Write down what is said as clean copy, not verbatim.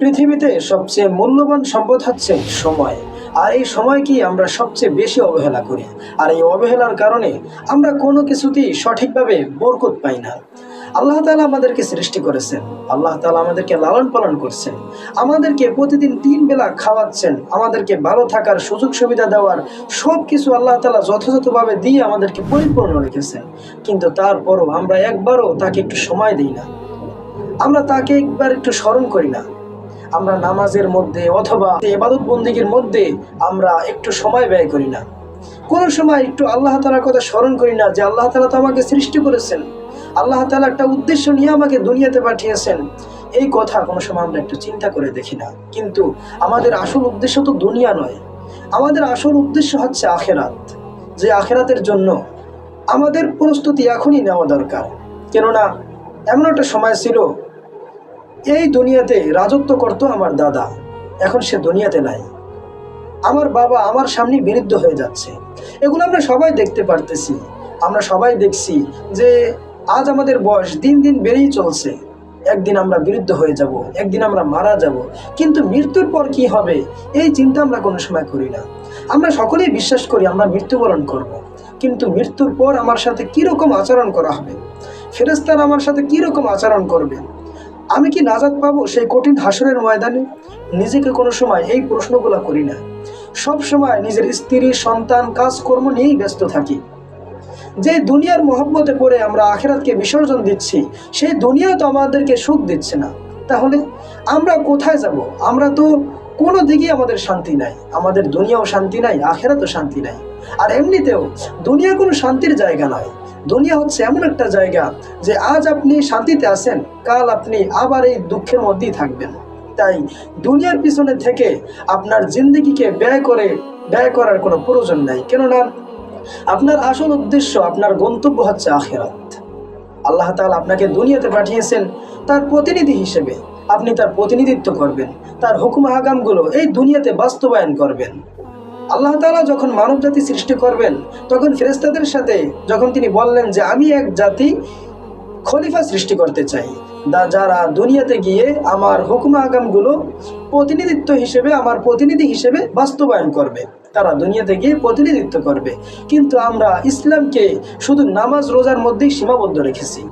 পৃথিবীতে সবচেয়ে মূল্যবান সম্পদ হচ্ছে সময়। আর এই সময়কেই আমরা সবচেয়ে বেশি অবহেলা করি। আর এই অবহেলার কারণে আমরা কোনো কিছুতেই সঠিকভাবে বরকত পাই না। আল্লাহ তাআলা আমাদেরকে সৃষ্টি করেছেন, আল্লাহ তাআলা আমাদেরকে লালন পালন করছেন, আমাদেরকে প্রতিদিন 3 বেলা খাওয়াচ্ছেন, আমাদেরকে ভালো থাকার সুযোগ সুবিধা দেওয়ার সব কিছু আল্লাহ তাআলা যথাযথভাবে দিয়ে আমাদেরকে পরিপূর্ণ রেখেছেন। কিন্তু তারপরও আমরা একবারও তাকে একটু সময় দিই না, আমরা তাকে একবার একটু স্মরণ করি না। আমরা নামাজের মধ্যে অথবা ইবাদত বন্দেগীর মধ্যে আমরা একটু সময় ব্যয় করি না। কোনো সময় একটু আল্লাহ তাআলার কথা স্মরণ করি না যে আল্লাহ তাআলা তো আমাকে সৃষ্টি করেছেন, আল্লাহ তাআলা একটা উদ্দেশ্য নিয়ে আমাকে দুনিয়াতে পাঠিয়েছেন। এই কথা কোনো সময় আমরা একটু চিন্তা করে দেখি না। কিন্তু আমাদের আসল উদ্দেশ্য তো দুনিয়া নয়, আমাদের আসল উদ্দেশ্য হচ্ছে আখেরাত। যে আখেরাতের জন্য আমাদের প্রস্তুতি এখনই নেওয়া দরকার। কেননা এমন একটা সময় ছিল, এই দুনিয়াতে রাজত্ব করতো আমার দাদা, এখন সে দুনিয়াতে নাই। আমার বাবা আমার সামনে বিরুদ্ধ হয়ে যাচ্ছে। এগুলো আমরা সবাই দেখতে পারতেছি। আমরা সবাই দেখছি যে আজ আমাদের বয়স দিন দিন বেড়েই চলছে। একদিন আমরা বিরুদ্ধ হয়ে যাব, একদিন আমরা মারা যাব। কিন্তু মৃত্যুর পর কি হবে এই চিন্তা আমরা কোনো সময় করি না। আমরা সকলেই বিশ্বাস করি আমরা মৃত্যুবরণ করব। কিন্তু মৃত্যুর পর আমার সাথে কীরকম আচরণ করা হবে, ফেরেশতারা আমার সাথে কীরকম আচরণ করবে, আমি কি নাজাত পাবো সেই কঠিন হাসরের ময়দানে? নিজেকে কোনো সময় এই প্রশ্নগুলো করি না। সব সময় নিজের স্ত্রী সন্তান কাজকর্ম নিয়েই ব্যস্ত থাকি। যে দুনিয়ার মহব্বতে পড়ে আমরা আখিরাতকে বিসর্জন দিচ্ছি, সেই দুনিয়া তো আমাদেরকে সুখ দিচ্ছে না। তাহলে আমরা কোথায় যাব? আমরা তো কোনো দিকেই আমাদের শান্তি নাই। আমাদের দুনিয়াও শান্তি নাই, আখিরাতও শান্তি নাই। আর এমনিতেও দুনিয়া কোনো শান্তির জায়গা নয়। দুনিয়া হচ্ছে এমন একটা জায়গা যে আজ আপনি শান্তিতে আছেন, কাল আপনি আবার এই দুঃখের মধ্যেই থাকবেন। তাই দুনিয়ার পিছনে থেকে আপনার জিন্দেগিকে ব্যয় করার কোনো প্রয়োজন নাই। কেননা আপনার আসল উদ্দেশ্য, আপনার গন্তব্য হচ্ছে আখিরাত। আল্লাহ তাআলা আপনাকে দুনিয়াতে পাঠিয়েছেন তার প্রতিনিধি হিসেবে। আপনি তার প্রতিনিধিত্ব করবেন, তার হুকুম আহকামগুলো এই দুনিয়াতে বাস্তবায়ন করবেন। আল্লাহ তাআলা যখন মানব জাতি সৃষ্টি করবেন, তখন ফেরেশতাদের সাথে যখন তিনি বললেন যে আমি এক জাতি খলিফা সৃষ্টি করতে চাই, যারা দুনিয়াতে গিয়ে আমার হুকুম আহকামগুলো আমার প্রতিনিধি হিসেবে বাস্তবায়ন করবে, তারা দুনিয়াতে গিয়ে প্রতিনিধিত্ব করবে। কিন্তু আমরা ইসলামকে শুধু নামাজ রোজার মধ্যেই সীমাবদ্ধ রেখেছি।